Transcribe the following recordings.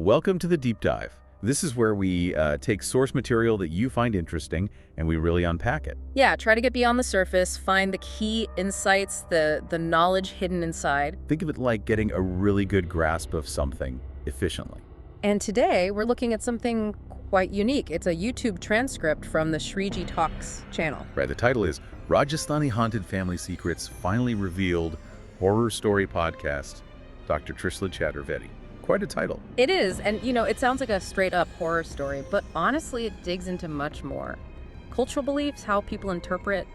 Welcome to the Deep Dive. This is where we take source material that you find interesting and we really unpack it. Yeah, try to get beyond the surface, find the key insights, the knowledge hidden inside. Think of it like getting a really good grasp of something efficiently. And today, we're looking at something quite unique. It's a YouTube transcript from the Shriji Talks channel. Right, the title is Rajasthani Haunted Family Secrets Finally Revealed Horror Story Podcast, Dr. Trishla Chaturvedi. Quite a title. It is, and it sounds like a straight-up horror story, but honestly, it digs into much more. Cultural beliefs, how people interpret,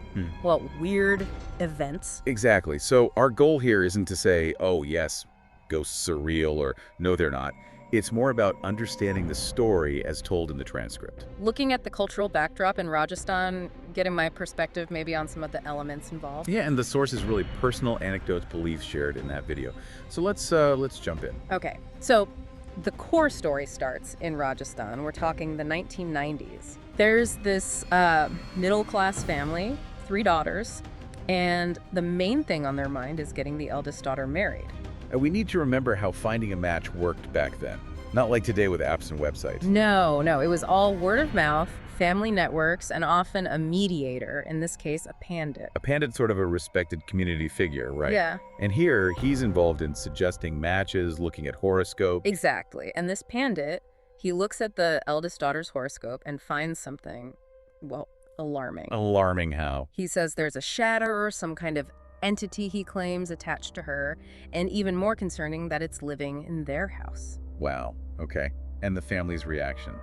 weird events. Exactly. So our goal here isn't to say, oh yes, ghosts are real, or no, they're not. It's more about understanding the story as told in the transcript. Looking at the cultural backdrop in Rajasthan, getting my perspective maybe on some of the elements involved. Yeah, and the source is really personal anecdotes, beliefs shared in that video. So let's jump in. Okay, so the core story starts in Rajasthan. We're talking the 1990s. There's this middle-class family, 3 daughters, and the main thing on their mind is getting the eldest daughter married. And we need to remember how finding a match worked back then. Not like today with apps and websites. No, it was all word of mouth, family networks, and often a mediator, in this case, a pandit. A pandit's sort of a respected community figure, right? Yeah. And here, he's involved in suggesting matches, looking at horoscopes. Exactly. And this pandit, he looks at the eldest daughter's horoscope and finds something, alarming. Alarming how? He says there's a shadow or some kind of entity, he claims, attached to her, and even more concerning that it's living in their house. Wow, okay. And the family's reaction?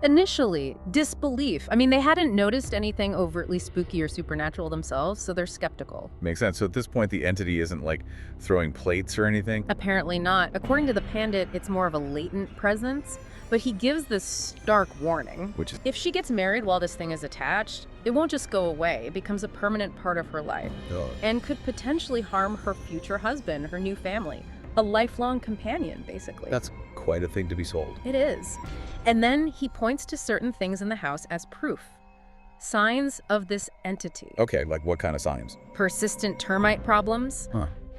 Initially, disbelief. I mean, they hadn't noticed anything overtly spooky or supernatural themselves, so they're skeptical. Makes sense. So at this point, the entity isn't like throwing plates or anything? Apparently not. According to the pandit, it's more of a latent presence, but he gives this stark warning. Which is? If she gets married while this thing is attached, it won't just go away. It becomes a permanent part of her life and could potentially harm her future husband, her new family. A lifelong companion, basically. That's quite a thing to be sold. It is. And then he points to certain things in the house as proof. Signs of this entity. Okay, like what kind of signs? Persistent termite problems.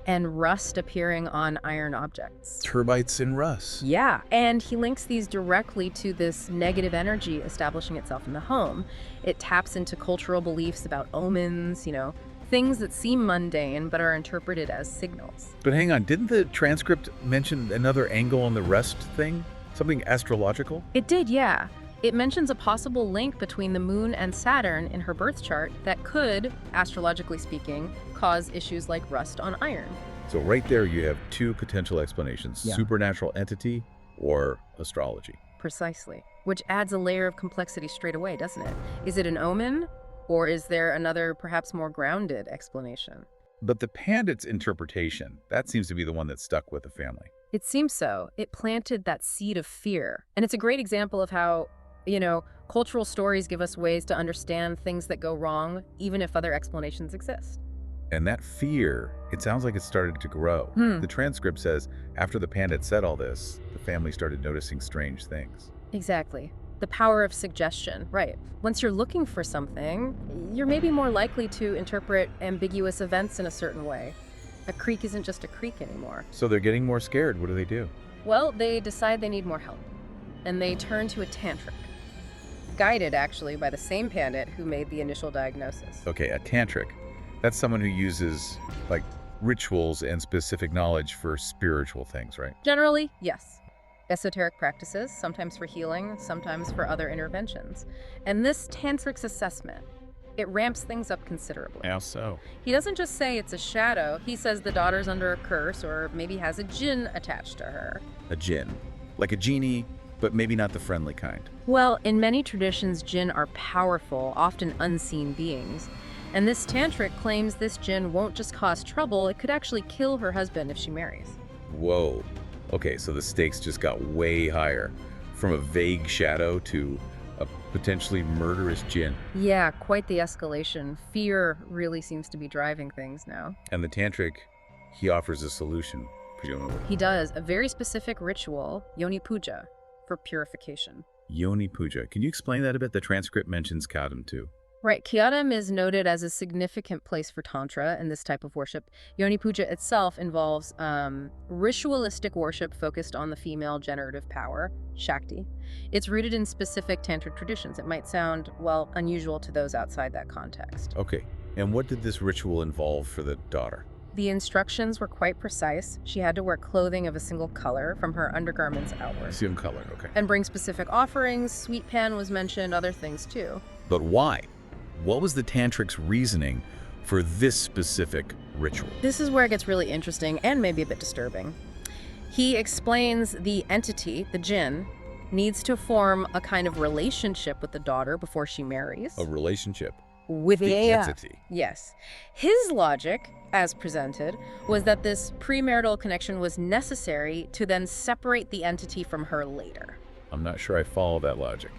And rust appearing on iron objects. Termites and rust. Yeah, and he links these directly to this negative energy establishing itself in the home. It taps into cultural beliefs about omens, things that seem mundane but are interpreted as signals. But hang on, didn't the transcript mention another angle on the rust thing? Something astrological? It did, yeah. It mentions a possible link between the moon and Saturn in her birth chart that could, astrologically speaking, cause issues like rust on iron. So right there you have 2 potential explanations, Yeah. Supernatural entity or astrology. Precisely. Which adds a layer of complexity straight away, doesn't it? Is it an omen? Or is there another, perhaps more grounded explanation? But the pandit's interpretation, that seems to be the one that stuck with the family. It seems so. It planted that seed of fear. And it's a great example of how, cultural stories give us ways to understand things that go wrong, even if other explanations exist. And that fear, it sounds like it started to grow. The transcript says, after the pandit said all this, the family started noticing strange things. Exactly. The power of suggestion, right. Once you're looking for something, you're maybe more likely to interpret ambiguous events in a certain way. A creek isn't just a creek anymore. So they're getting more scared. What do? Well, they decide they need more help. And they turn to a tantrik. Guided, actually, by the same pandit who made the initial diagnosis. Okay, a tantric. That's someone who uses, like, rituals and specific knowledge for spiritual things, right? Generally, yes. Esoteric practices, sometimes for healing, sometimes for other interventions. And this tantrik's assessment, it ramps things up considerably. How so? He doesn't just say it's a shadow. He says the daughter's under a curse or maybe has a jinn attached to her. A jinn. Like a genie, but maybe not the friendly kind. Well, in many traditions, jinn are powerful, often unseen beings. And this tantrik claims this jinn won't just cause trouble, it could actually kill her husband if she marries. Whoa. Okay, so the stakes just got way higher. From a vague shadow to a potentially murderous jinn. Yeah, quite the escalation. Fear really seems to be driving things now. And the tantric, he offers a solution, presumably. He does, a very specific ritual, Yoni Puja, for purification. Yoni Puja. Can you explain that a bit? The transcript mentions Kadam too. Right, Kyoto is noted as a significant place for Tantra and this type of worship. Yoni Puja itself involves ritualistic worship focused on the female generative power, Shakti. It's rooted in specific Tantric traditions. It might sound, well, unusual to those outside that context. Okay, and what did this ritual involve for the daughter? The instructions were quite precise. She had to wear clothing of a single color from her undergarments outward. Same color, okay. And bring specific offerings. Sweet pan was mentioned, other things too. But why? What was the tantric's reasoning for this specific ritual? This is where it gets really interesting and maybe a bit disturbing. He explains the entity, the jinn, needs to form a kind of relationship with the daughter before she marries. A relationship With the entity. Yes. His logic, as presented, was that this premarital connection was necessary to then separate the entity from her later. I'm not sure I follow that logic.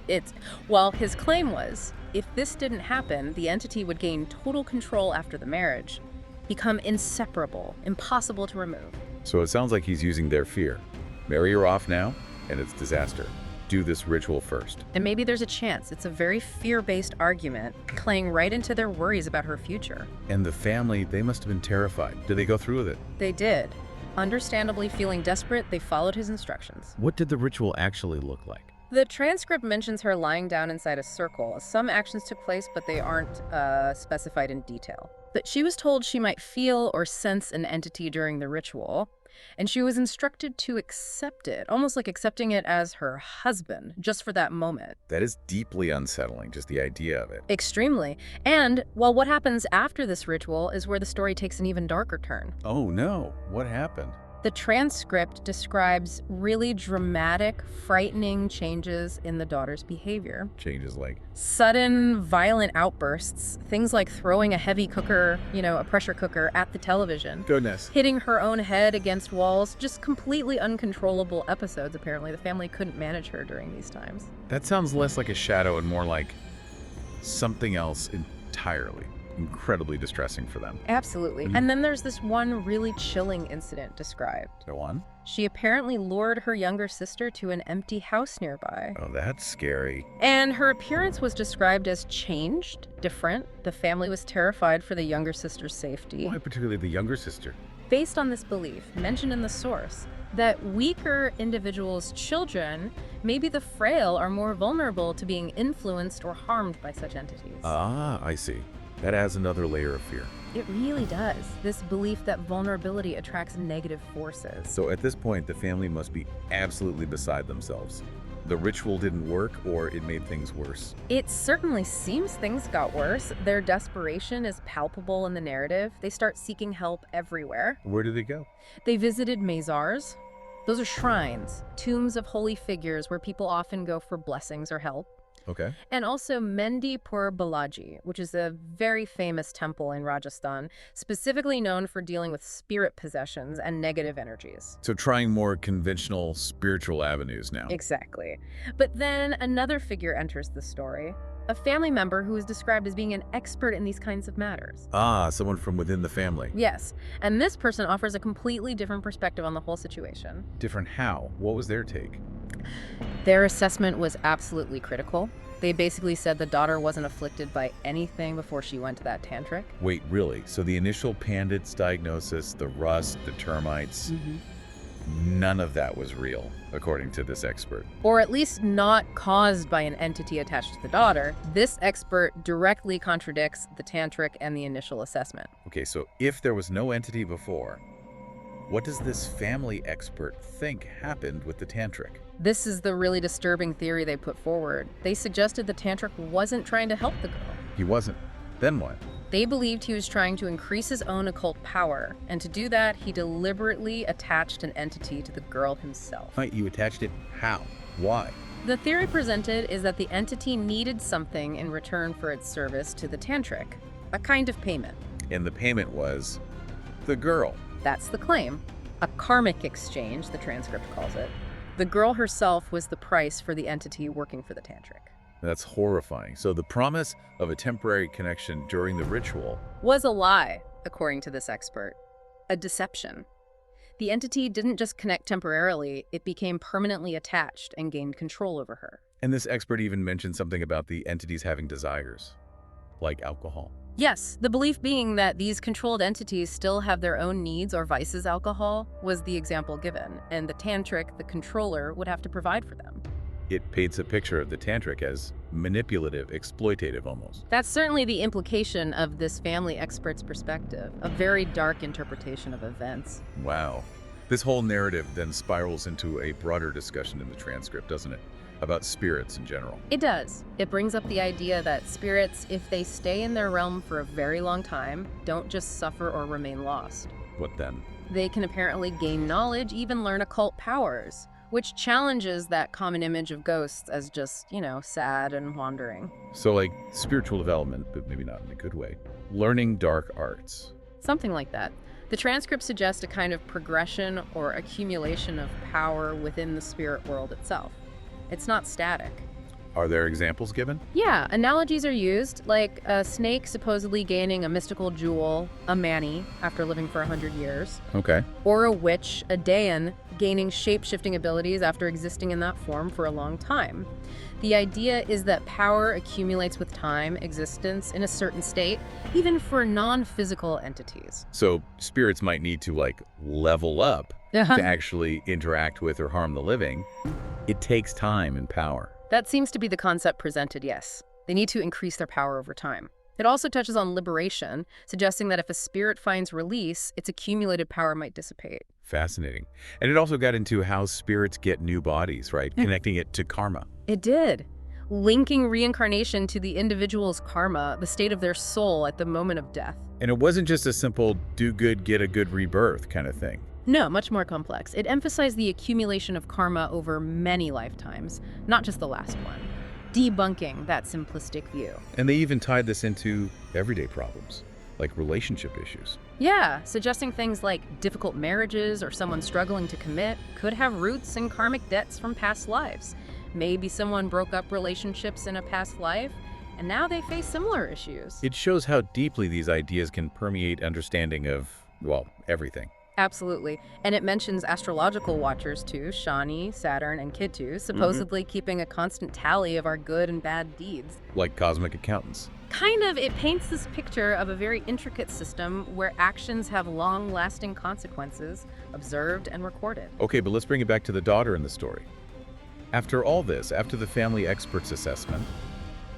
Well, his claim was, if this didn't happen, the entity would gain total control after the marriage, become inseparable, impossible to remove. So it sounds like he's using their fear. Marry her off now, and it's disaster. Do this ritual first. And maybe there's a chance. It's a very fear-based argument, playing right into their worries about her future. And the family, they must have been terrified. Did they go through with it? They did. Understandably feeling desperate, they followed his instructions. What did the ritual actually look like? The transcript mentions her lying down inside a circle. Some actions took place, but they aren't specified in detail. But she was told she might feel or sense an entity during the ritual, and she was instructed to accept it, almost like accepting it as her husband, just for that moment. That is deeply unsettling, just the idea of it. Extremely. And, well, what happens after this ritual is where the story takes an even darker turn. Oh no, what happened? The transcript describes really dramatic, frightening changes in the daughter's behavior. Changes like? Sudden, violent outbursts, things like throwing a heavy cooker, a pressure cooker, at the television. Goodness. Hitting her own head against walls, just completely uncontrollable episodes, apparently. The family couldn't manage her during these times. That sounds less like a shadow and more like something else entirely. Incredibly distressing for them. Absolutely. And then there's this one really chilling incident described. Go on. She apparently lured her younger sister to an empty house nearby. Oh, that's scary. And her appearance was described as changed, different. The family was terrified for the younger sister's safety. Why particularly the younger sister? Based on this belief, mentioned in the source, that weaker individuals' children, maybe the frail, are more vulnerable to being influenced or harmed by such entities. Ah, I see. That adds another layer of fear. It really does. This belief that vulnerability attracts negative forces. So at this point, the family must be absolutely beside themselves. The ritual didn't work, or it made things worse. It certainly seems things got worse. Their desperation is palpable in the narrative. They start seeking help everywhere. Where did they go? They visited mazars. Those are shrines, tombs of holy figures where people often go for blessings or help. Okay. And also Mendipur Balaji, which is a very famous temple in Rajasthan, specifically known for dealing with spirit possessions and negative energies. So trying more conventional spiritual avenues now. Exactly. But then another figure enters the story, a family member who is described as being an expert in these kinds of matters. Ah, someone from within the family. Yes, and this person offers a completely different perspective on the whole situation. Different how? What was their take? Their assessment was absolutely critical. They basically said the daughter wasn't afflicted by anything before she went to that tantric. Wait, really? So the initial pandits diagnosis, the rust, the termites, none of that was real, according to this expert. Or at least not caused by an entity attached to the daughter. This expert directly contradicts the tantric and the initial assessment. Okay, so if there was no entity before, what does this family expert think happened with the tantric? This is the really disturbing theory they put forward. They suggested the tantric wasn't trying to help the girl. He wasn't. Then what? They believed he was trying to increase his own occult power, and to do that, he deliberately attached an entity to the girl himself. Right, you attached it how? Why? The theory presented is that the entity needed something in return for its service to the tantric, a kind of payment. And the payment was the girl. That's the claim. A karmic exchange, the transcript calls it. The girl herself was the price for the entity working for the tantric. That's horrifying. So the promise of a temporary connection during the ritual Was a lie, according to this expert. A deception. The entity didn't just connect temporarily, it became permanently attached and gained control over her. And this expert even mentioned something about the entities having desires. like alcohol. Yes, the belief being that these controlled entities still have their own needs or vices. Alcohol was the example given, and the tantric, the controller, would have to provide for them. It paints a picture of the tantric as manipulative, exploitative almost. That's certainly the implication of this family expert's perspective, a very dark interpretation of events. Wow. This whole narrative then spirals into a broader discussion in the transcript, doesn't it? About spirits in general. It does. It brings up the idea that spirits, if they stay in their realm for a very long time, don't just suffer or remain lost. What then? They can apparently gain knowledge, even learn occult powers, which challenges that common image of ghosts as just, sad and wandering. So like spiritual development, but maybe not in a good way. Learning dark arts. Something like that. The transcript suggests a kind of progression or accumulation of power within the spirit world itself. It's not static. Are there examples given? Yeah, analogies are used, like a snake supposedly gaining a mystical jewel, a mani, after living for 100 years. Okay. Or a witch, a dayan, gaining shape-shifting abilities after existing in that form for a long time. The idea is that power accumulates with time, existence in a certain state, even for non-physical entities. So spirits might need to level up to actually interact with or harm the living. It takes time and power. That seems to be the concept presented, yes. They need to increase their power over time. It also touches on liberation, suggesting that if a spirit finds release, its accumulated power might dissipate. Fascinating. And it also got into how spirits get new bodies, right? Connecting it to karma. It did. Linking reincarnation to the individual's karma, the state of their soul at the moment of death. And it wasn't just a simple do good, get a good rebirth kind of thing. No, much more complex. It emphasized the accumulation of karma over many lifetimes, not just the last one, debunking that simplistic view. And they even tied this into everyday problems, like relationship issues. Yeah, suggesting things like difficult marriages or someone struggling to commit could have roots in karmic debts from past lives. Maybe someone broke up relationships in a past life, and now they face similar issues. It shows how deeply these ideas can permeate understanding of, everything. Absolutely. And it mentions astrological watchers too, Shani, Saturn, and Ketu, supposedly keeping a constant tally of our good and bad deeds. Like cosmic accountants. It paints this picture of a very intricate system where actions have long-lasting consequences, observed and recorded. Okay, but let's bring it back to the daughter in the story. After all this, after the family expert's assessment,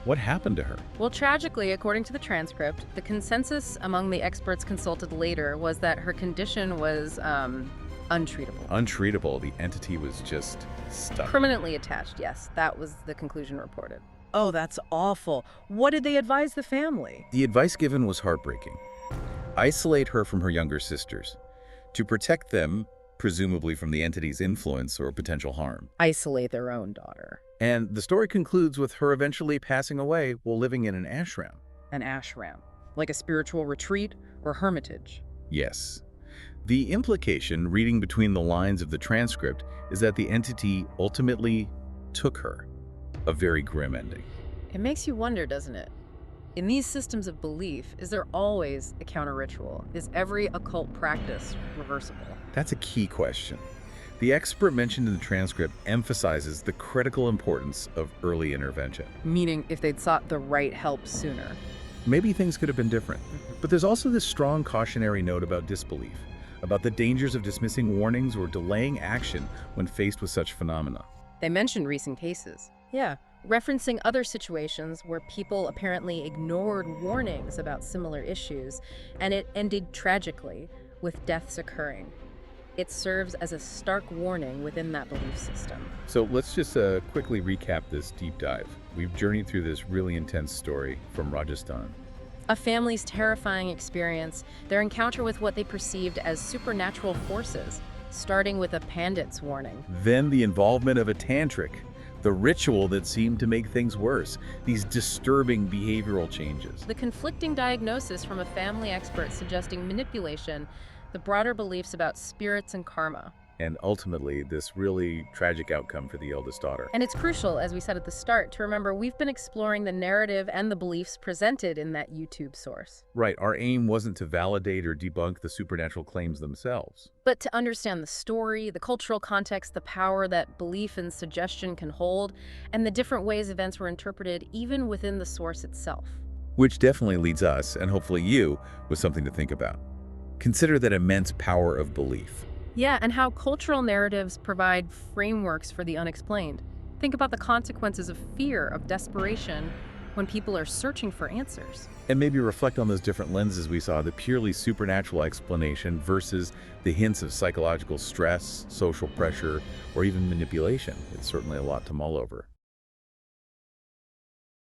what happened to her? Well, tragically, according to the transcript, the consensus among the experts consulted later was that her condition was untreatable. Untreatable. The entity was just stuck. Permanently attached, yes. That was the conclusion reported. Oh, that's awful. What did they advise the family? The advice given was heartbreaking. Isolate her from her younger sisters. To protect them, presumably from the entity's influence or potential harm. Isolate their own daughter. And the story concludes with her eventually passing away while living in an ashram. An ashram, like a spiritual retreat or hermitage. Yes. The implication, reading between the lines of the transcript, is that the entity ultimately took her. A very grim ending. It makes you wonder, doesn't it? In these systems of belief, is there always a counter-ritual? Is every occult practice reversible? That's a key question. The expert mentioned in the transcript emphasizes the critical importance of early intervention. Meaning if they'd sought the right help sooner. Maybe things could have been different. But there's also this strong cautionary note about disbelief, about the dangers of dismissing warnings or delaying action when faced with such phenomena. They mentioned recent cases. Yeah, referencing other situations where people apparently ignored warnings about similar issues, and it ended tragically with deaths occurring. It serves as a stark warning within that belief system. So let's just quickly recap this deep dive. We've journeyed through this really intense story from Rajasthan. A family's terrifying experience, their encounter with what they perceived as supernatural forces, starting with a pandit's warning. Then the involvement of a tantric, the ritual that seemed to make things worse, these disturbing behavioral changes. The conflicting diagnosis from a family expert suggesting manipulation, the broader beliefs about spirits and karma. And ultimately, this really tragic outcome for the eldest daughter. And it's crucial, as we said at the start, to remember we've been exploring the narrative and the beliefs presented in that YouTube source. Right, our aim wasn't to validate or debunk the supernatural claims themselves, but to understand the story, the cultural context, the power that belief and suggestion can hold, and the different ways events were interpreted even within the source itself. Which definitely leads us, and hopefully you, with something to think about. Consider that immense power of belief. Yeah, and how cultural narratives provide frameworks for the unexplained. Think about the consequences of fear, of desperation, when people are searching for answers. And maybe reflect on those different lenses we saw, the purely supernatural explanation versus the hints of psychological stress, social pressure, or even manipulation. It's certainly a lot to mull over.